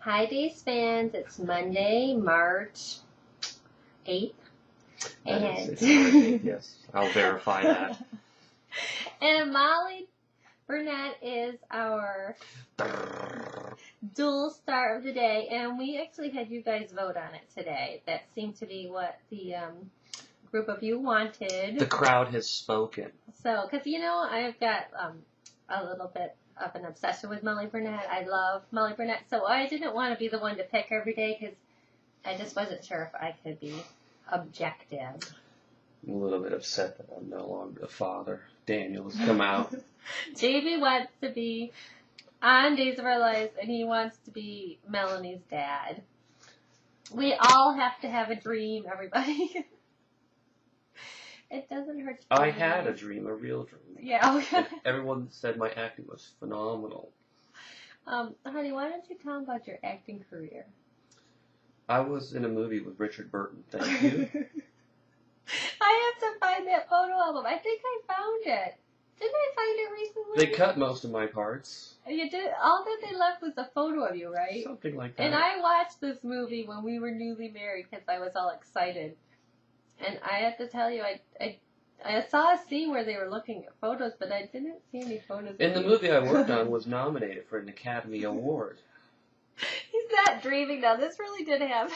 Hi, Days fans. It's Monday, March 8th. It's March 8th, yes. I'll verify that. And Molly Burnett is our dual star of the day. And we actually had you guys vote on it today. That seemed to be what the group of you wanted. The crowd has spoken. So, because, I've got a little bit of an obsession with Molly Burnett. I love Molly Burnett. So I didn't want to be the one to pick every day because I just wasn't sure if I could be objective. I'm a little bit upset that I'm no longer the father. Daniel has come out. JB wants to be on Days of Our Lives, and he wants to be Melanie's dad. We all have to have a dream, everybody. It doesn't hurt to I had a dream, a real dream. Yeah. Okay. Everyone said my acting was phenomenal. Honey, why don't you tell them about your acting career? I was in a movie with Richard Burton. Thank you. I have to find that photo album. I think I found it. Didn't I find it recently? They cut most of my parts. You did. All that they left was a photo of you, right? Something like that. And I watched this movie when we were newly married because I was all excited. And I have to tell you, I saw a scene where they were looking at photos, but I didn't see any photos. And the movie I worked on was nominated for an Academy Award. He's not dreaming now. This really did happen.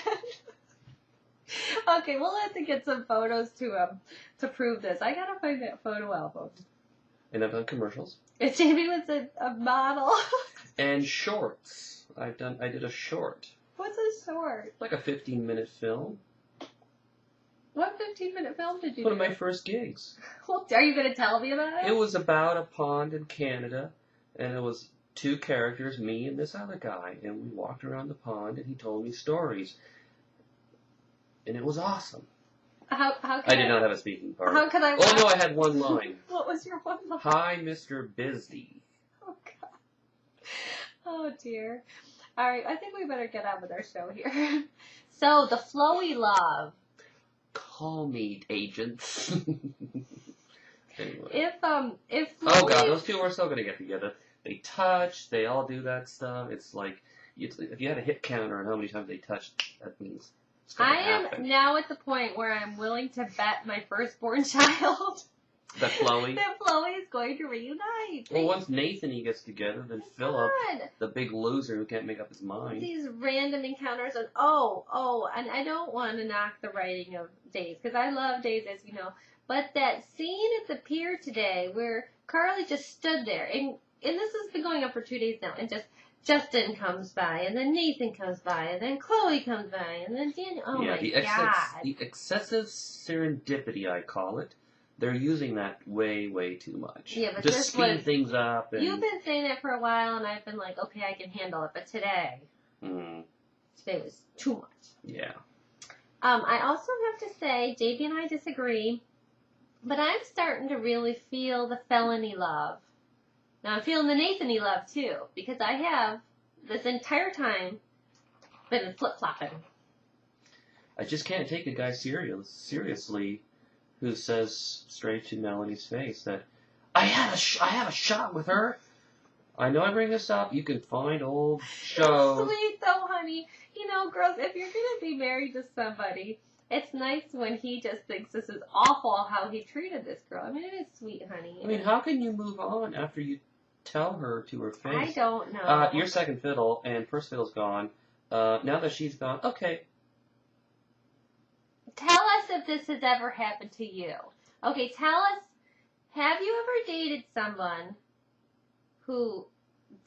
Okay, we'll have to get some photos to prove this. I gotta find that photo album. And I've done commercials. And Jamie was a model. And shorts. I did a short. What's a short? Like a 15-minute film. What 15-minute film did you do? One of my first gigs. Well, are you going to tell me about it? It was about a pond in Canada, and it was two characters, me and this other guy, and we walked around the pond, and he told me stories. And it was awesome. How I did not have a speaking part. How could I? Oh, no, I had one line. What was your one line? Hi, Mr. Busy. Oh, God. Oh, dear. All right, I think we better get on with our show here. So, the flowy love. Call me, agents. Anyway. If Oh, God, those two are still going to get together. They touch, they all do that stuff. It's like, if you had a hit counter on how many times they touched, that means it's going to happen. am now at the point where I'm willing to bet my firstborn child That Chloe? that Chloe is going to reunite. Well, once Nathan he gets together, then Philip, the big loser who can't make up his mind. These random encounters and and I don't want to knock the writing of Days because I love Days, as you know. But that scene at the pier today where Carly just stood there, and this has been going on for 2 days now, and just Justin comes by, and then Nathan comes by, and then Chloe comes by, and then Daniel. Oh yeah, my God. The excessive serendipity, I call it. They're using that way, way too much. Yeah, but just speed things up. And you've been saying that for a while, and I've been like, okay, I can handle it. But today was too much. Yeah. I also have to say, JB and I disagree, but I'm starting to really feel the felony love. Now I'm feeling the Nathan-y love too, because I have this entire time been flip-flopping. I just can't take a guy seriously who says straight to Melanie's face that I have a shot with her. I know I bring this up. You can find old shows. It's sweet though, honey. You know, girls, if you're gonna be married to somebody, it's nice when he just thinks this is awful how he treated this girl. I mean, it is sweet, honey. I mean, how can you move on after you tell her to her face? I don't know. You're second fiddle, and first fiddle's gone. Now that she's gone, okay. Tell us if this has ever happened to you. Okay, tell us, have you ever dated someone who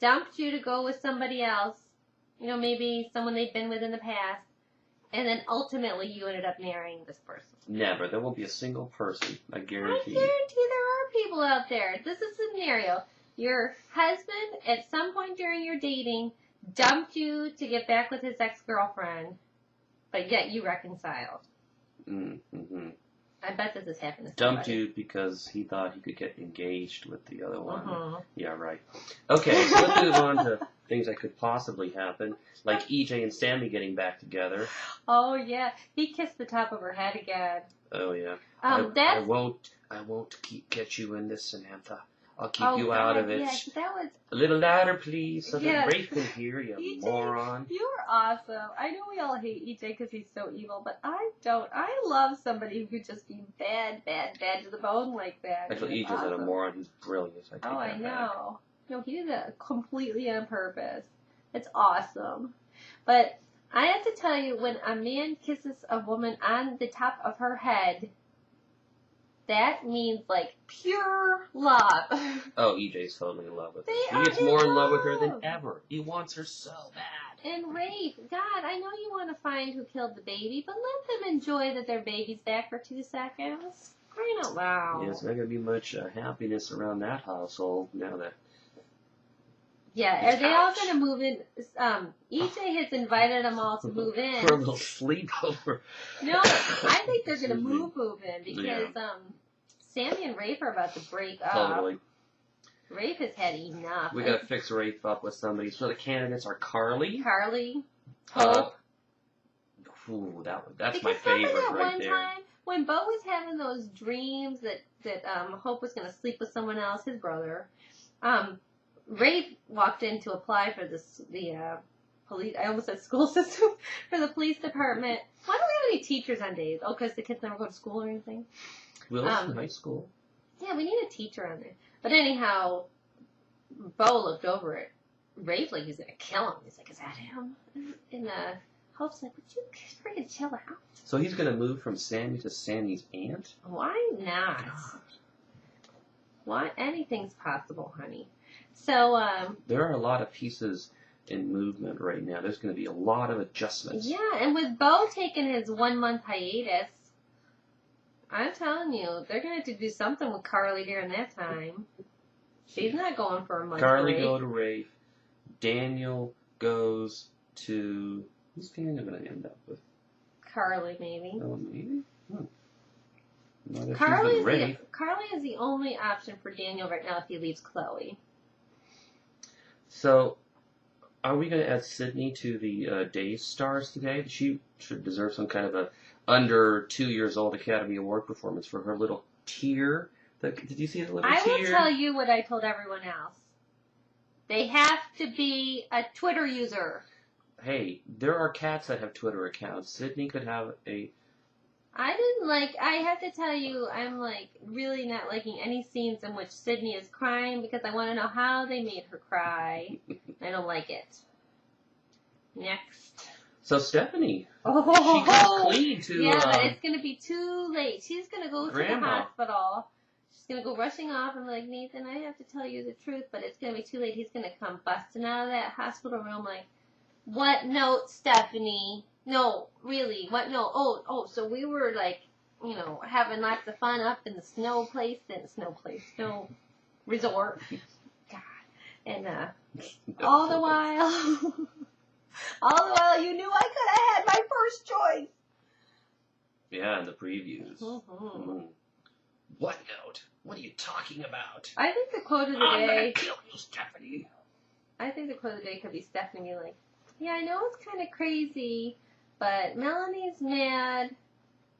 dumped you to go with somebody else, maybe someone they'd been with in the past, and then ultimately you ended up marrying this person? Never. There won't be a single person, I guarantee. I guarantee there are people out there. This is a scenario. Your husband, at some point during your dating, dumped you to get back with his ex-girlfriend, but yet you reconciled. Mm-hmm. I bet this has happened to Dumped somebody. you because he thought he could get engaged with the other one. Uh-huh. Yeah, right. Okay, so let's move on to things that could possibly happen, like EJ and Stanley getting back together. Oh, yeah. He kissed the top of her head again. Oh, yeah. I won't get you in this, Samantha. I'll keep you out of it. Yeah, that was... A little louder, please, so Yes. that Rafe can hear you, EJ, moron. you're awesome. I know we all hate EJ because he's so evil, but I don't. I love somebody who could just be bad to the bone like that. Actually, EJ's not a moron. He's brilliant. I know. No, he did that completely on purpose. It's awesome. But I have to tell you, when a man kisses a woman on the top of her head, that means, like, pure love. Oh, EJ's totally in love with her. They He gets are in more in love with her love. than ever. He wants her so bad. And Rafe, God, I know you want to find who killed the baby, but let them enjoy that their baby's back for 2 seconds. Crying out loud. Yeah, it's not going to be much happiness around that household now that... Yeah, are they all going to move in? EJ has invited them all to move in. For a little sleepover. No, I think they're going to move in because Sammy and Rafe are about to break up. Totally. Rafe has had enough. We got to fix Rafe up with somebody. So the candidates are Carly. Hope. Ooh, that's because my favorite that right one there. time when Bo was having those dreams that Hope was going to sleep with someone else, his brother, Rafe walked in to apply for the police. I almost said school system for the police department. Why don't we have any teachers on days? Oh, because the kids never go to school or anything. Wilson High School. Yeah, we need a teacher on there. But anyhow, Bo looked over it. Rafe like he's gonna kill him. He's like, "Is that him?" And Hope's like, "Would you freaking chill out?" So he's gonna move from Sammy to Sammy's aunt? Why not? Why? Anything's possible, honey. So there are a lot of pieces in movement right now. There's going to be a lot of adjustments. Yeah, and with Bo taking his 1 month hiatus, I'm telling you, they're going to have to do something with Carly during that time. She's not going for a month. Carly break. go to Rafe. Daniel goes to... Who's Daniel going to end up with? Carly, maybe. Oh, maybe? Carly is the only option for Daniel right now if he leaves Chloe. So, are we going to add Sydney to the Days Stars today? She should deserve some kind of a under 2 years old Academy Award performance for her little tear. Did you see the little tear? I will tell you what I told everyone else. They have to be a Twitter user. Hey, there are cats that have Twitter accounts. Sydney could have a... I have to tell you, I'm really not liking any scenes in which Sydney is crying because I want to know how they made her cry. I don't like it. Next. So Stephanie, she comes clean to... Yeah, but it's going to be too late. She's going to go Grandma. to the hospital. She's going to go rushing off and be like, "Nathan, I have to tell you the truth, but it's going to be too late." He's going to come busting out of that hospital room like, "What note, Stephanie? No, really, what note? Oh, so we were having lots of fun up in the snow resort." God. And all the while you knew I could have had my first choice. Yeah, in the previews. Mm-hmm. Mm. What note? What are you talking about? I think the quote of the I'm day... gonna kill you, Stephanie. I think the quote of the day could be Stephanie like, "Yeah, I know it's kind of crazy, but Melanie's mad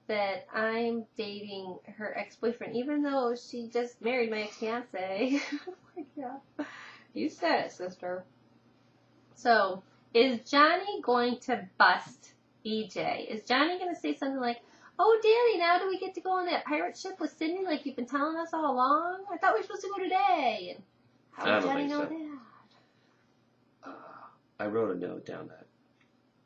that I'm dating her ex-boyfriend, even though she just married my ex-fiance." Like, yeah. You said it, sister. So, is Johnny going to bust EJ? Is Johnny going to say something like, "Oh, Daddy, now do we get to go on that pirate ship with Sydney like you've been telling us all along? I thought we were supposed to go today." And how would Johnny know that? I wrote a note down that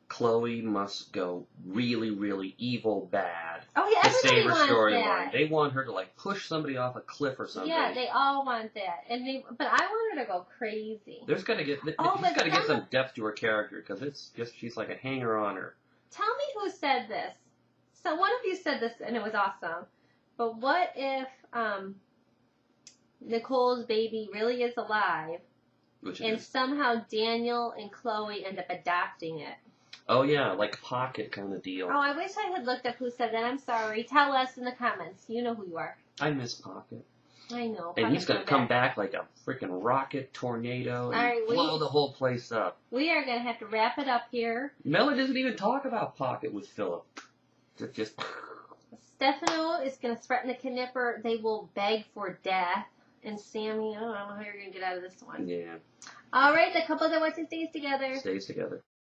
Chloe must go really, really evil bad Oh, yeah, to everybody save her wants storyline. that. They want her to push somebody off a cliff or something. Yeah, they all want that, but I want her to go crazy. There's got to get some depth to her character because it's just she's like a hanger-oner. Tell me who said this. So one of you said this, and it was awesome. But what if Nicole's baby really is alive, and somehow Daniel and Chloe end up adopting it? Oh yeah, like Pocket kind of deal. Oh, I wish I had looked up who said that. I'm sorry. Tell us in the comments. You know who you are. I miss Pocket. I know. And he's going to come back like a freaking rocket tornado and blow the whole place up. We are going to have to wrap it up here. Mela doesn't even talk about Pocket with Philip. Just... Stefano is going to threaten the kidnapper. They will beg for death. and Sammy. I don't know how you're going to get out of this one. Yeah. All right, the couple that watches Days together. Stays together.